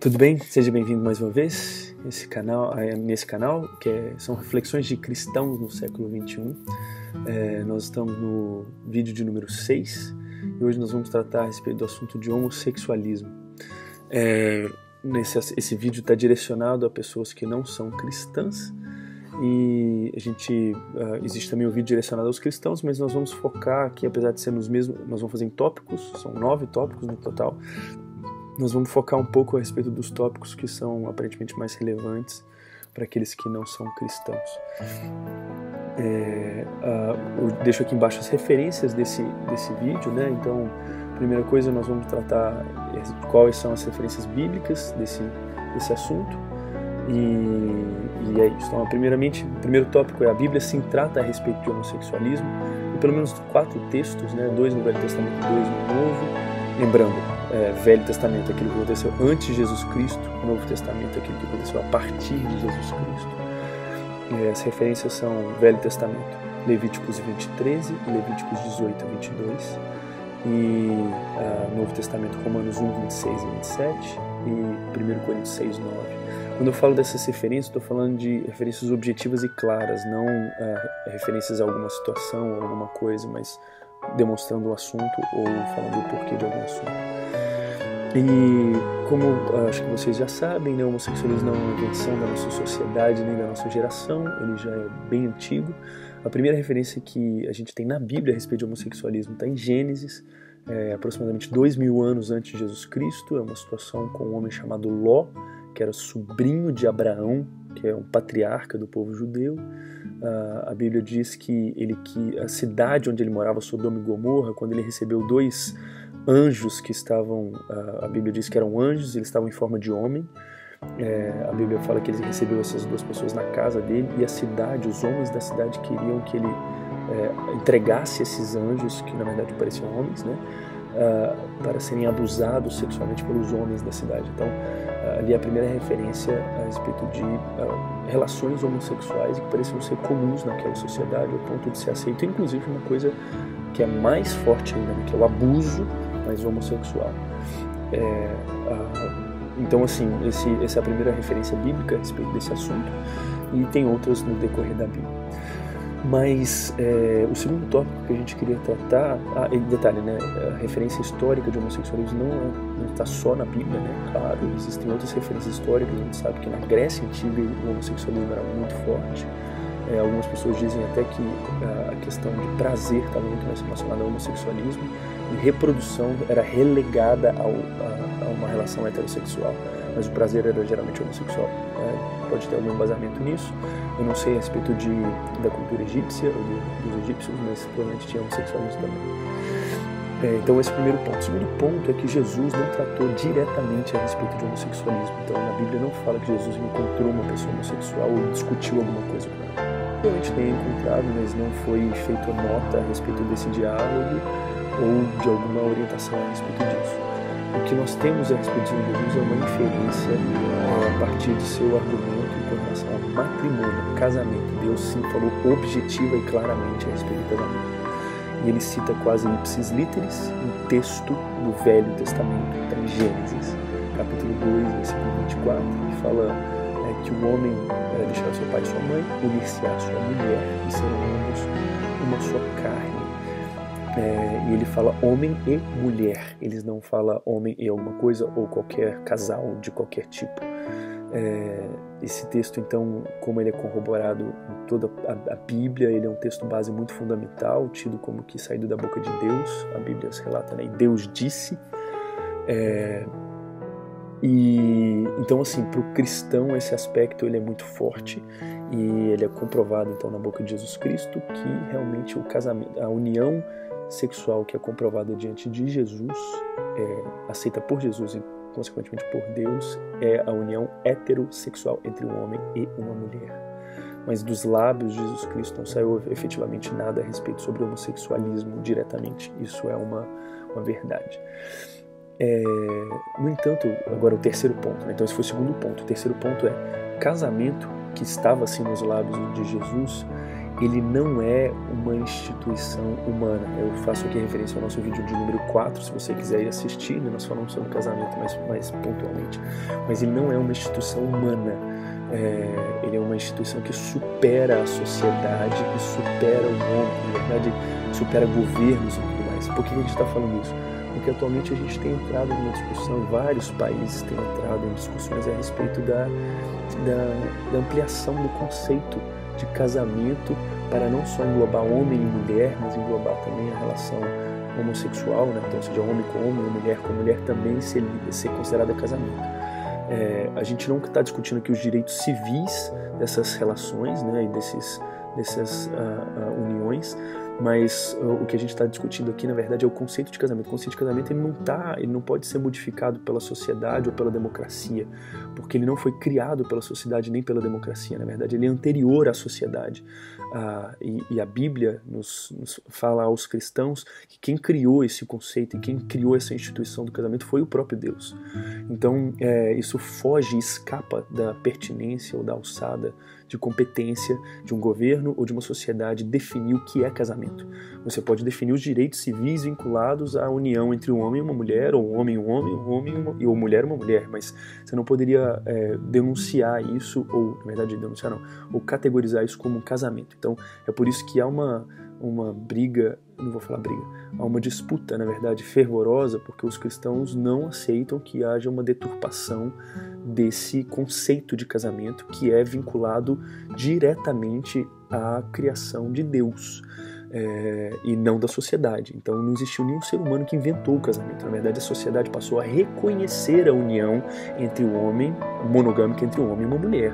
Tudo bem? Seja bem-vindo mais uma vez nesse canal são reflexões de cristãos no século XXI. Nós estamos no vídeo de número 6 e hoje nós vamos tratar a respeito do assunto de homossexualismo. Esse vídeo está direcionado a pessoas que não são cristãs e existe também o vídeo direcionado aos cristãos, mas nós vamos focar aqui, apesar de ser nos mesmos, nós vamos fazer em tópicos, são 9 tópicos no total. Nós vamos focar um pouco a respeito dos tópicos que são aparentemente mais relevantes para aqueles que não são cristãos. Eu deixo aqui embaixo as referências desse vídeo, né? Então, primeira coisa, nós vamos tratar quais são as referências bíblicas desse assunto. E é isso. Então, primeiramente, o primeiro tópico é a Bíblia sim trata a respeito de homossexualismo, e pelo menos 4 textos, né? 2 no Velho Testamento e 2 no Novo. Lembrando, Velho Testamento é aquilo que aconteceu antes de Jesus Cristo, Novo Testamento é aquilo que aconteceu a partir de Jesus Cristo. As referências são Velho Testamento, Levíticos 20:13 e Levíticos 18:22, e Novo Testamento, Romanos 1:26 e 27 e 1 Coríntios 6:9. Quando eu falo dessas referências, estou falando de referências objetivas e claras, não referências a alguma situação ou alguma coisa, mas demonstrando o assunto ou falando o porquê de algum assunto. E como acho que vocês já sabem, né, o homossexualismo não é uma invenção da nossa sociedade nem da nossa geração, ele já é bem antigo. A primeira referência que a gente tem na Bíblia a respeito de homossexualismo está em Gênesis, aproximadamente 2000 anos antes de Jesus Cristo. É uma situação com um homem chamado Ló, que era sobrinho de Abraão, que é um patriarca do povo judeu. A Bíblia diz que a cidade onde ele morava, Sodoma e Gomorra, quando ele recebeu 2 anjos que estavam, a Bíblia diz que eram anjos, eles estavam em forma de homem. A Bíblia fala que ele recebeu essas 2 pessoas na casa dele, e a cidade, os homens da cidade queriam que ele entregasse esses anjos, que na verdade pareciam homens, né, para serem abusados sexualmente pelos homens da cidade. Então, ali é a primeira referência a respeito de relações homossexuais que pareciam ser comuns naquela sociedade, ao ponto de ser aceito, inclusive uma coisa que é mais forte ainda, né, que é o abuso, mas homossexual. Então, assim, essa é a primeira referência bíblica a respeito desse assunto, e tem outras no decorrer da Bíblia. Mas o segundo tópico que a gente queria tratar, detalhe, né, a referência histórica de homossexualismo não está só na Bíblia, né? Claro, existem outras referências históricas. A gente sabe que na Grécia Antiga o homossexualismo era muito forte. Algumas pessoas dizem até que a questão de prazer estava muito mais relacionada ao homossexualismo, e reprodução era relegada a uma relação heterossexual, mas o prazer era geralmente homossexual. Pode ter algum embasamento nisso. Eu não sei a respeito da cultura egípcia ou dos egípcios, mas provavelmente tinha homossexualismo também. Então esse é o primeiro ponto. O segundo ponto é que Jesus não tratou diretamente a respeito de homossexualismo. Então na Bíblia não fala que Jesus encontrou uma pessoa homossexual ou discutiu alguma coisa com ela. Provavelmente tenha encontrado, mas não foi feita nota a respeito desse diálogo ou de alguma orientação a respeito disso. O que nós temos a respeito de Jesus é uma inferência a partir de seu argumento com relação ao matrimônio, casamento. Deus sim falou objetiva e claramente a respeito do casamento. E ele cita quase ipsis literis um texto do Velho Testamento, está em Gênesis, capítulo 2, versículo 24, que fala que o homem deixará seu pai e sua mãe, unir-se-á à sua mulher, e serão ambos uma só carne. E ele fala homem e mulher, eles não falam homem e alguma coisa ou qualquer casal de qualquer tipo. Esse texto, então, como ele é corroborado em toda a Bíblia, ele é um texto base muito fundamental, tido como que saído da boca de Deus. A Bíblia se relata, né? E Deus disse. Então, assim, para o cristão esse aspecto ele é muito forte, e ele é comprovado então na boca de Jesus Cristo, que realmente o casamento, a união sexual que é comprovada diante de Jesus, aceita por Jesus e consequentemente por Deus, é a união heterossexual entre um homem e uma mulher. Mas dos lábios de Jesus Cristo não saiu efetivamente nada a respeito sobre o homossexualismo diretamente. Isso é uma verdade. No entanto, agora o terceiro ponto, né? Então esse foi o segundo ponto. O terceiro ponto é casamento, que estava assim nos lábios de Jesus, ele não é uma instituição humana. Eu faço aqui referência ao nosso vídeo de número 4, se você quiser ir assistir, né? Nós falamos sobre casamento mais pontualmente. Mas ele não é uma instituição humana. Ele é uma instituição que supera a sociedade, que supera o mundo, na verdade, supera governos e tudo mais. Por que a gente está falando isso? Porque atualmente a gente tem entrado numa discussão, vários países têm entrado em discussões a respeito da ampliação do conceito de casamento para não só englobar homem e mulher, mas englobar também a relação homossexual, né? Então, seja homem com homem, mulher com mulher, também ser considerada casamento. A gente não está discutindo aqui os direitos civis dessas relações, né, e dessas uniões, mas o que a gente está discutindo aqui, na verdade, é o conceito de casamento. O conceito de casamento ele não pode ser modificado pela sociedade ou pela democracia, porque ele não foi criado pela sociedade nem pela democracia. Na verdade, ele é anterior à sociedade. E a Bíblia nos fala aos cristãos que quem criou esse conceito e quem criou essa instituição do casamento foi o próprio Deus. Então, isso foge, escapa da pertinência ou da alçada de competência de um governo ou de uma sociedade definir o que é casamento. Você pode definir os direitos civis vinculados à união entre um homem e uma mulher, ou um homem e uma mulher e uma mulher, mas você não poderia denunciar isso, ou, na verdade, denunciar não, ou categorizar isso como um casamento. Então, é por isso que há uma briga, não vou falar briga, há uma disputa, na verdade, fervorosa, porque os cristãos não aceitam que haja uma deturpação desse conceito de casamento que é vinculado diretamente à criação de Deus e não da sociedade. Então não existiu nenhum ser humano que inventou o casamento. Na verdade, a sociedade passou a reconhecer a união entre o homem, monogâmica entre um homem e uma mulher,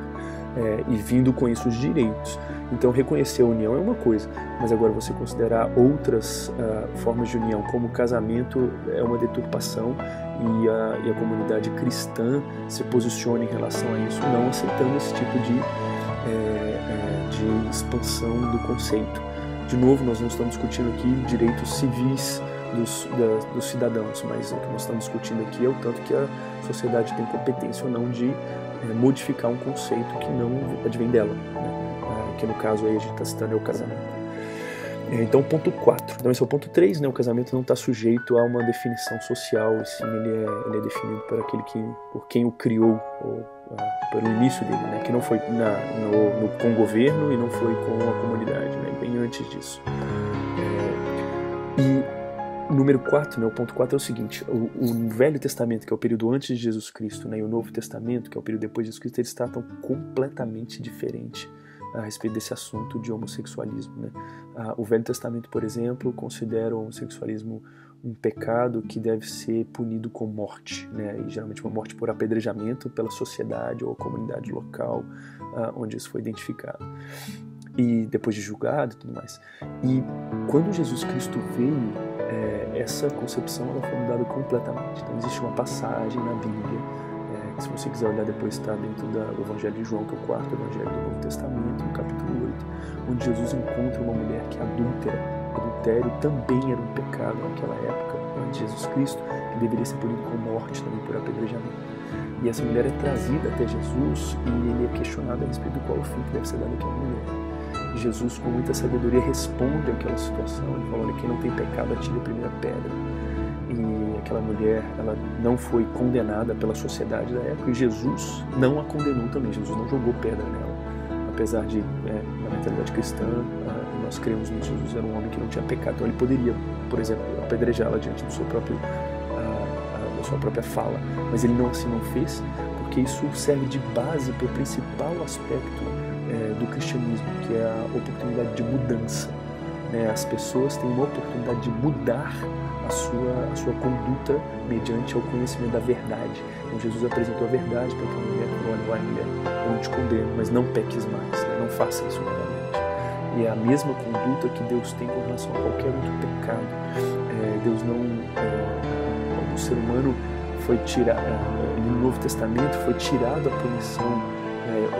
e vindo com isso os direitos. Então reconhecer a união é uma coisa, mas agora você considerar outras formas de união como casamento é uma deturpação, e a comunidade cristã se posiciona em relação a isso, não aceitando esse tipo de expansão do conceito. De novo, nós não estamos discutindo aqui direitos civis dos cidadãos, mas o que nós estamos discutindo aqui é o tanto que a sociedade tem competência ou não de modificar um conceito que não advém dela, né? Que no caso aí a gente está citando é o casamento. Então, ponto 4. Então, esse é o ponto 3, né? O casamento não está sujeito a uma definição social, e sim ele é definido por quem o criou, ou pelo início dele, né? Que não foi com o governo e não foi com a comunidade, né? Bem antes disso. E número 4, né? O ponto 4 é o seguinte: o Velho Testamento, que é o período antes de Jesus Cristo, né? E o Novo Testamento, que é o período depois de Jesus Cristo, eles tratam completamente diferente a respeito desse assunto de homossexualismo, né? O Velho Testamento, por exemplo, considera o homossexualismo um pecado que deve ser punido com morte, né? E geralmente uma morte por apedrejamento pela sociedade ou comunidade local onde isso foi identificado, e depois de julgado e tudo mais. E quando Jesus Cristo veio, essa concepção ela foi mudada completamente. Então existe uma passagem na Bíblia, se você quiser olhar depois, está dentro do Evangelho de João, que é o quarto Evangelho do Novo Testamento, no capítulo 8, onde Jesus encontra uma mulher que é adúltera. Adultério também era um pecado naquela época, antes de Jesus Cristo, que deveria ser punido com morte também por apedrejamento. E essa mulher é trazida até Jesus e ele é questionado a respeito do qual o fim que deve ser dado àquela mulher. E Jesus, com muita sabedoria, responde àquela situação. Ele fala: olha, quem não tem pecado, atire a primeira pedra. E aquela mulher, ela não foi condenada pela sociedade da época, e Jesus não a condenou também. Jesus não jogou pedra nela, apesar de, na mentalidade cristã, nós cremos que Jesus era um homem que não tinha pecado, então ele poderia, por exemplo, apedrejá-la diante da sua própria fala, mas ele assim não fez, porque isso serve de base para o principal aspecto do cristianismo, que é a oportunidade de mudança. As pessoas têm uma oportunidade de mudar a sua conduta mediante o conhecimento da verdade. Então Jesus apresentou a verdade para aquela mulher, falou: olha, mulher, eu não te condeno, mas não peques mais, né? Não faça isso novamente. E é a mesma conduta que Deus tem com relação a qualquer outro pecado. Deus não... o ser humano foi tirado, no Novo Testamento foi tirado a punição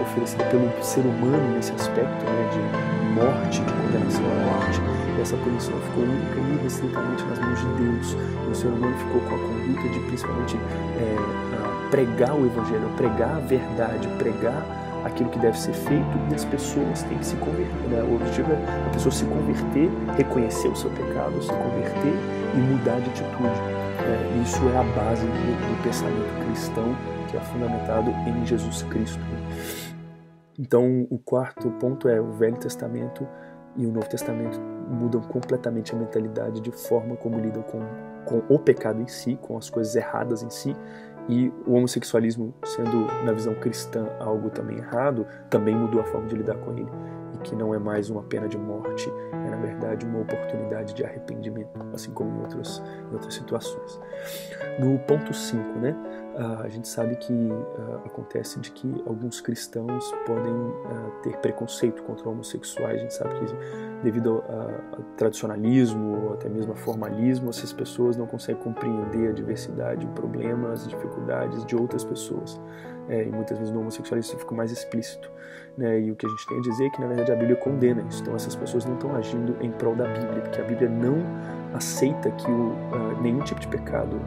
oferecida pelo ser humano nesse aspecto, né, de morte, de condenação à morte. E essa punição ficou única e irrestritamente nas mãos de Deus. E o ser humano ficou com a conduta de principalmente pregar o Evangelho, pregar a verdade, pregar aquilo que deve ser feito e as pessoas têm que se converter, né? O objetivo é a pessoa se converter, reconhecer o seu pecado, se converter e mudar de atitude. Isso é a base do pensamento cristão, que é fundamentado em Jesus Cristo. Então, o quarto ponto é o Velho Testamento e o Novo Testamento mudam completamente a mentalidade de forma como lidam com o pecado em si, com as coisas erradas em si, e o homossexualismo, sendo na visão cristã algo também errado, também mudou a forma de lidar com ele, e que não é mais uma pena de morte, é na verdade uma oportunidade de arrependimento, assim como em outras situações. No ponto 5, né, a gente sabe que acontece de que alguns cristãos podem ter preconceito contra homossexuais. A gente sabe que devido ao tradicionalismo ou até mesmo ao formalismo, essas pessoas não conseguem compreender a diversidade, problemas, dificuldades de outras pessoas. E muitas vezes no homossexualismo isso fica mais explícito, né? E o que a gente tem a dizer é que na verdade a Bíblia condena isso. Então essas pessoas não estão agindo em prol da Bíblia, porque a Bíblia não aceita que nenhum tipo de pecado,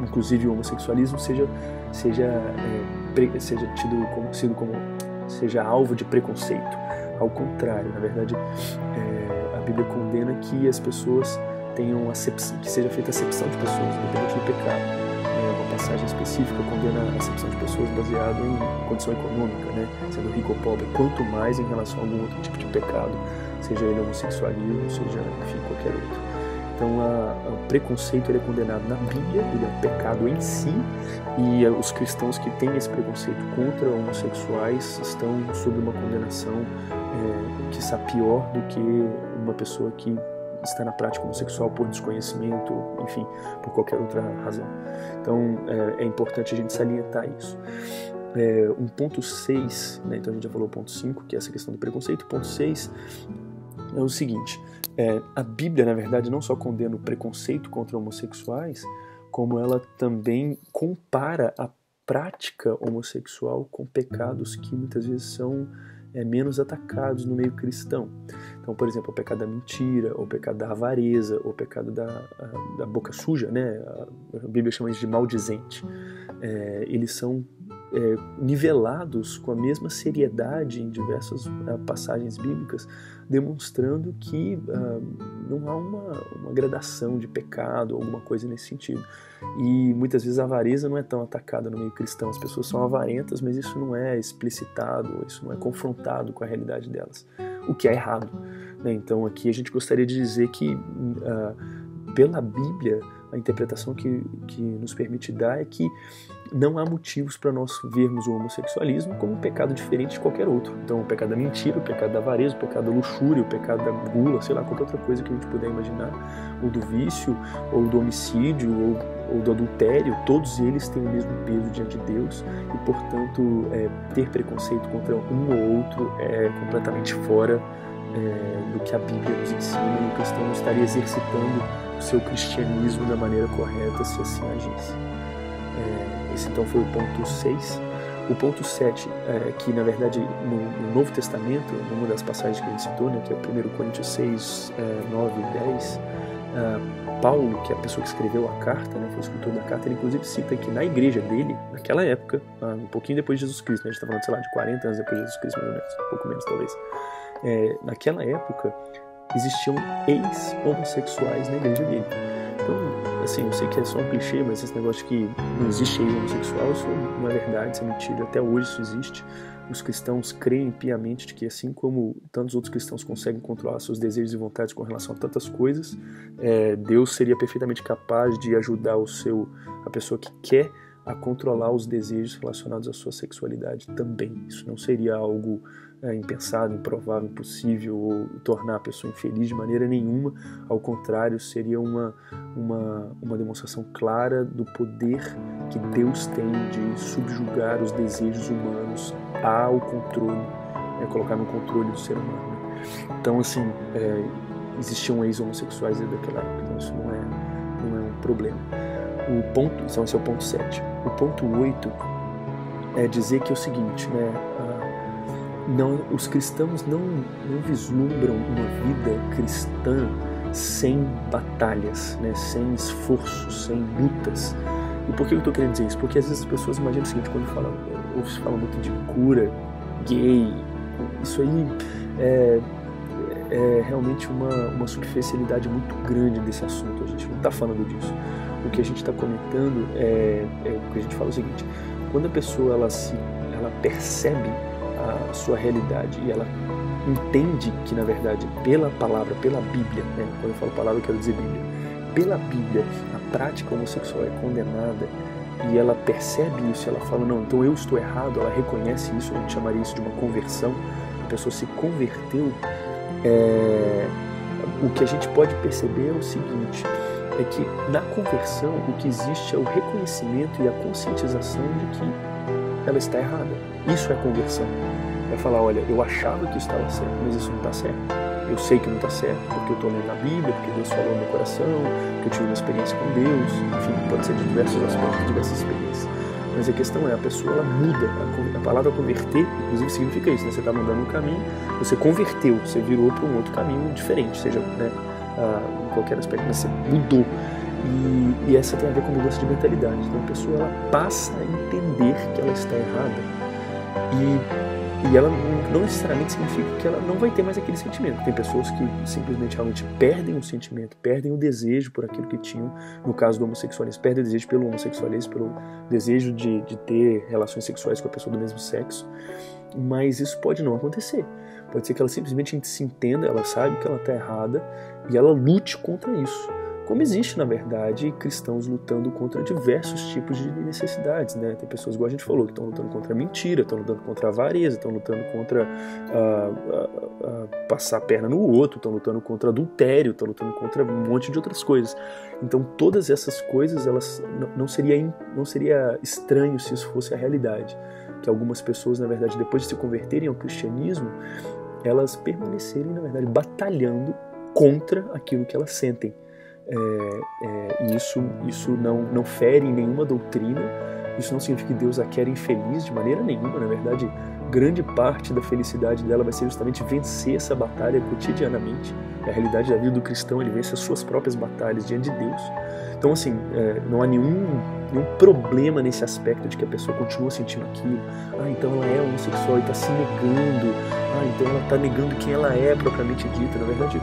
inclusive o homossexualismo, seja alvo de preconceito. Ao contrário, na verdade, a Bíblia condena que as pessoas tenham que seja feita acepção de pessoas, independente do pecado. Uma passagem específica condena a acepção de pessoas baseada em condição econômica, né? Sendo rico ou pobre, quanto mais em relação a algum outro tipo de pecado, seja ele homossexualismo, seja, enfim, qualquer outro. Então, o preconceito ele é condenado na Bíblia, ele é um pecado em si, e os cristãos que têm esse preconceito contra homossexuais estão sob uma condenação que está pior do que uma pessoa que está na prática homossexual por desconhecimento, enfim, por qualquer outra razão. Então, é importante a gente salientar isso. Um ponto 6, né, então a gente já falou o ponto 5, que é essa questão do preconceito. Ponto 6 é o seguinte: a Bíblia, na verdade, não só condena o preconceito contra homossexuais, como ela também compara a prática homossexual com pecados que muitas vezes são menos atacados no meio cristão. Então, por exemplo, o pecado da mentira, o pecado da avareza, o pecado da boca suja, né? A Bíblia chama isso de maldizente. Eles são nivelados com a mesma seriedade em diversas passagens bíblicas, demonstrando que não há uma gradação de pecado, alguma coisa nesse sentido. E muitas vezes a avareza não é tão atacada no meio cristão. As pessoas são avarentas, mas isso não é explicitado, isso não é confrontado com a realidade delas, o que é errado, né? Então aqui a gente gostaria de dizer que pela Bíblia, a interpretação que nos permite dar é que não há motivos para nós vermos o homossexualismo como um pecado diferente de qualquer outro. Então, o pecado da mentira, o pecado da avareza, o pecado da luxúria, o pecado da gula, sei lá, qualquer outra coisa que a gente puder imaginar, ou do vício, ou do homicídio, ou do adultério, todos eles têm o mesmo peso diante de Deus e, portanto, ter preconceito contra um ou outro é completamente fora do que a Bíblia nos ensina, e o cristão não estaria exercitando o seu cristianismo da maneira correta se assim agisse. Esse então foi o ponto 6. O ponto 7, que na verdade no Novo Testamento, numa das passagens que a gente citou, né, que é 1 Coríntios 6, 9 e 10, Paulo, que é a pessoa que escreveu a carta, né, foi o escritor da carta, ele inclusive cita que na igreja dele, naquela época, um pouquinho depois de Jesus Cristo, né, a gente está falando, sei lá, de 40 anos depois de Jesus Cristo, mais ou menos, um pouco menos talvez, naquela época existiam ex-homossexuais na igreja dele. Então, assim, eu sei que é só um clichê, mas esse negócio de que não existe ex-homossexual, isso não é verdade, isso é mentira. Até hoje isso existe. Os cristãos creem piamente de que, assim como tantos outros cristãos conseguem controlar seus desejos e vontades com relação a tantas coisas, Deus seria perfeitamente capaz de ajudar a pessoa que quer a controlar os desejos relacionados à sua sexualidade também. Isso não seria algo impensado, improvável, impossível, ou tornar a pessoa infeliz de maneira nenhuma. Ao contrário, seria uma demonstração clara do poder que Deus tem de subjugar os desejos humanos ao controle, colocar no controle do ser humano. Então, assim, existiam ex-homossexuais daquela época, então isso não é um problema. Então esse é o ponto 7. O ponto 8 é dizer que é o seguinte, né? Os cristãos não vislumbram uma vida cristã sem batalhas, né? Sem esforços, sem lutas. E por que eu estou querendo dizer isso? Porque às vezes as pessoas imaginam o seguinte, quando se fala muito de cura gay. Isso aí é realmente uma superficialidade muito grande desse assunto. A gente não está falando disso. O que a gente está comentando o que a gente fala é o seguinte: quando a pessoa ela percebe a sua realidade e ela entende que, na verdade, pela palavra, pela Bíblia, né? Quando eu falo palavra, eu quero dizer Bíblia. Pela Bíblia, a prática homossexual é condenada, e ela percebe isso, ela fala, não, então eu estou errado, ela reconhece isso, a gente chamaria isso de uma conversão, a pessoa se converteu. O que a gente pode perceber é o seguinte, é que na conversão o que existe é o reconhecimento e a conscientização de que ela está errada. Isso é conversão. É falar, olha, eu achava que estava certo, mas isso não está certo. Eu sei que não está certo, porque eu estou lendo na Bíblia, porque Deus falou no meu coração, porque eu tive uma experiência com Deus, enfim, pode ser de diversos aspectos, de diversas experiências. Mas a questão é, a pessoa ela muda, a palavra converter, inclusive significa isso, né? Você está mudando um caminho, você converteu, você virou para um outro caminho diferente, seja, né, em qualquer aspecto, mas você mudou. E essa tem a ver com mudança de mentalidade. Então a pessoa ela passa a entender que ela está errada e ela não necessariamente significa que ela não vai ter mais aquele sentimento. Tem pessoas que simplesmente realmente perdem o sentimento, perdem o desejo por aquilo que tinham, no caso do homossexualismo, perdem o desejo pelo homossexualismo, pelo desejo de ter relações sexuais com a pessoa do mesmo sexo, mas isso pode não acontecer. Pode ser que ela simplesmente se entenda, ela saiba que ela está errada e ela lute contra isso. Como existe, na verdade, cristãos lutando contra diversos tipos de necessidades, né? Tem pessoas, igual a gente falou, que estão lutando contra a mentira, estão lutando contra a avareza, estão lutando contra passar a perna no outro, estão lutando contra adultério, estão lutando contra um monte de outras coisas. Então, todas essas coisas, elas não seria estranho se isso fosse a realidade. Que algumas pessoas, na verdade, depois de se converterem ao cristianismo, elas permanecerem, na verdade, batalhando contra aquilo que elas sentem. Isso não fere em nenhuma doutrina, isso não significa que Deus a quer infeliz de maneira nenhuma. Na verdade, grande parte da felicidade dela vai ser justamente vencer essa batalha cotidianamente. A realidade da vida do cristão, ele vence as suas próprias batalhas diante de Deus. Então, assim, não há nenhum problema nesse aspecto de que a pessoa continua sentindo aquilo. Então ela é homossexual e está se negando. Então ela está negando quem ela é propriamente dita. Na verdade,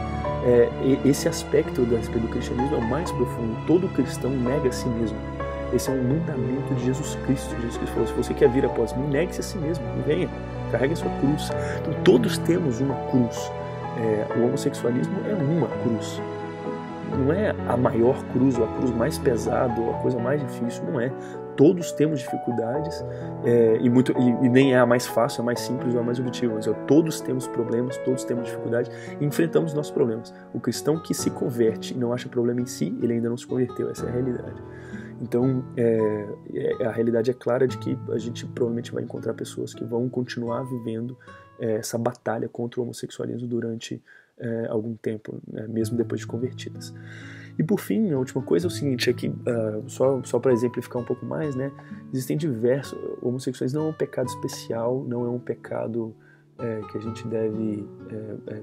esse aspecto a respeito do cristianismo é o mais profundo. Todo cristão nega a si mesmo. Esse é um mandamento de Jesus Cristo. Jesus Cristo falou, se você quer vir após mim, negue-se a si mesmo, venha, carregue a sua cruz. Então todos temos uma cruz. O homossexualismo é uma cruz. Não é a maior cruz, ou a cruz mais pesada, ou a coisa mais difícil, não é. Todos temos dificuldades, e nem é a mais fácil, a mais simples ou a mais objetiva, mas todos temos problemas, todos temos dificuldades e enfrentamos nossos problemas. O cristão que se converte e não acha problema em si, ele ainda não se converteu, essa é a realidade. Então, a realidade é clara de que a gente provavelmente vai encontrar pessoas que vão continuar vivendo essa batalha contra o homossexualismo durante algum tempo, né, mesmo depois de convertidas. E por fim, a última coisa é o seguinte, é que, só para exemplificar um pouco mais, né, existem diversos... O homossexualismo não é um pecado especial, não é um pecado que a gente deve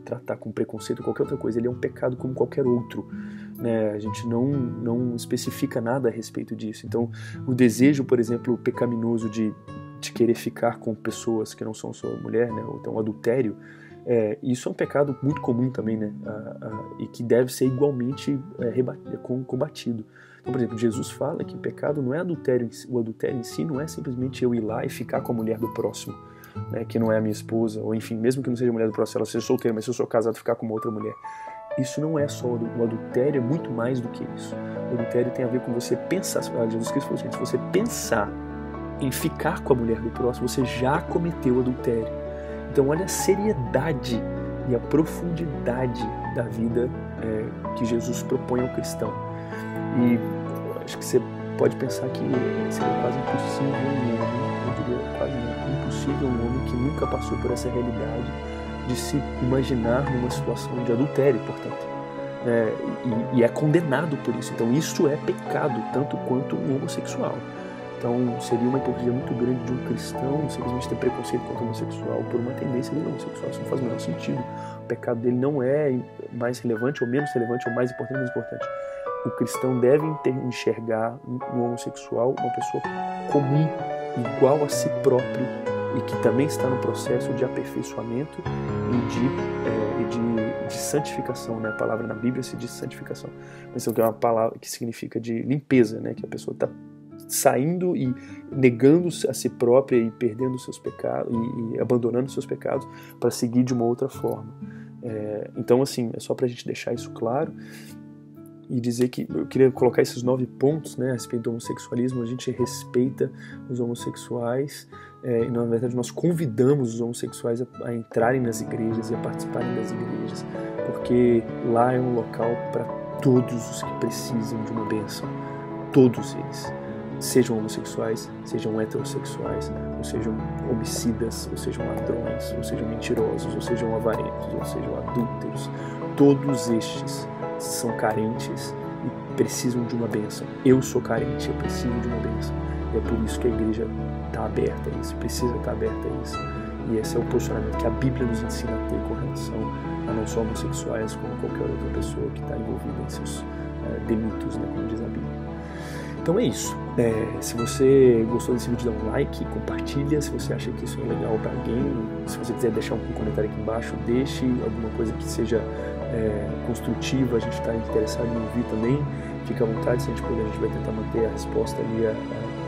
tratar com preconceito ou qualquer outra coisa. Ele é um pecado como qualquer outro, né? A gente não especifica nada a respeito disso. Então, o desejo, por exemplo, pecaminoso de querer ficar com pessoas que não são sua mulher, né, ou então o adultério, isso é um pecado muito comum também, né? E que deve ser igualmente combatido. Então, por exemplo, Jesus fala que o pecado não é adultério, o adultério em si não é simplesmente eu ir lá e ficar com a mulher do próximo, né, que não é a minha esposa, ou enfim, mesmo que não seja a mulher do próximo, ela seja solteira, mas se eu sou casado, ficar com uma outra mulher. Isso não é só o adultério, é muito mais do que isso. O adultério tem a ver com você pensar. Jesus Cristo falou assim, se você pensar em ficar com a mulher do próximo, você já cometeu adultério. Então olha a seriedade e a profundidade da vida que Jesus propõe ao cristão. E acho que você pode pensar que seria quase impossível eu diria quase impossível um homem que nunca passou por essa realidade de se imaginar numa situação de adultério, portanto. E é condenado por isso. Então isso é pecado, tanto quanto um homossexual. Então seria uma hipocrisia muito grande de um cristão simplesmente ter preconceito contra o homossexual por uma tendência dele homossexual. Isso não faz o menor sentido. O pecado dele não é mais relevante ou menos relevante, ou mais importante ou menos importante. O cristão deve enxergar no homossexual uma pessoa comum, igual a si próprio, e que também está no processo de aperfeiçoamento e de santificação, né? A palavra na Bíblia se diz santificação, mas isso é uma palavra que significa de limpeza, né? Que a pessoa está saindo e negando a si própria e perdendo os seus pecados e abandonando os seus pecados para seguir de uma outra forma. Então, assim, é só para a gente deixar isso claro e dizer que eu queria colocar esses 9 pontos, né, a respeito do homossexualismo. A gente respeita os homossexuais e, na verdade, nós convidamos os homossexuais a entrarem nas igrejas e a participarem das igrejas, porque lá é um local para todos os que precisam de uma bênção, todos eles, sejam homossexuais, sejam heterossexuais, ou sejam homicidas, ou sejam ladrões, ou sejam mentirosos, ou sejam avarentos, ou sejam adúlteros. Todos estes são carentes e precisam de uma bênção. Eu sou carente, eu preciso de uma bênção. E é por isso que a igreja está aberta a isso, precisa estar aberta a isso. E esse é o posicionamento que a Bíblia nos ensina a ter com relação a não só homossexuais, como qualquer outra pessoa que está envolvida em seus delitos, né, como diz a Bíblia. Então é isso. Se você gostou desse vídeo, dá um like, compartilha. Se você acha que isso é legal para alguém, se você quiser deixar um comentário aqui embaixo, deixe alguma coisa que seja construtiva. A gente está interessado em ouvir também. Fica à vontade, se a gente puder, a gente vai tentar manter a resposta ali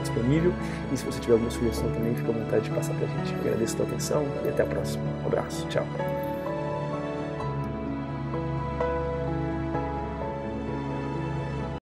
disponível. E se você tiver alguma sugestão também, fica à vontade de passar para a gente. Eu agradeço a sua atenção e até a próxima. Um abraço. Tchau.